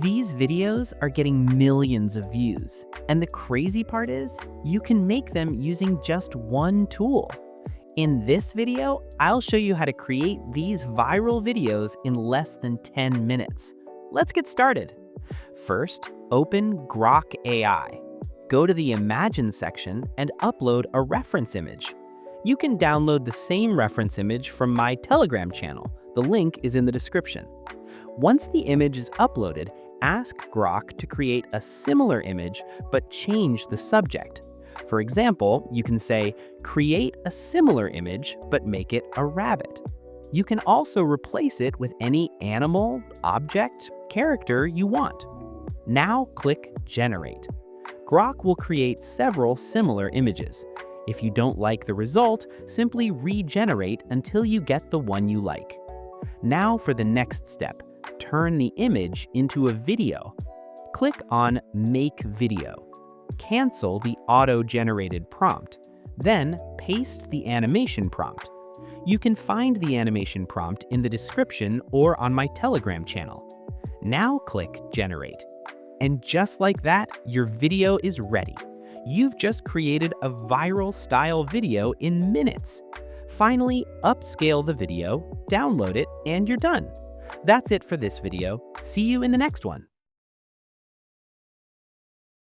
These videos are getting millions of views, and the crazy part is, you can make them using just one tool. In this video, I'll show you how to create these viral videos in less than 10 minutes. Let's get started. First, open Grok AI. Go to the Imagine section and upload a reference image. You can download the same reference image from my Telegram channel. The link is in the description. Once the image is uploaded, ask Grok to create a similar image but change the subject. For example, you can say, create a similar image but make it a rabbit. You can also replace it with any animal, object, character you want. Now click Generate. Grok will create several similar images. If you don't like the result, simply regenerate until you get the one you like. Now for the next step, turn the image into a video. Click on Make Video. Cancel the auto-generated prompt. Then paste the animation prompt. You can find the animation prompt in the description or on my Telegram channel. Now click Generate. And just like that, your video is ready. You've just created a viral style video in minutes. Finally, upscale the video, download it, and you're done. That's it for this video. See you in the next one.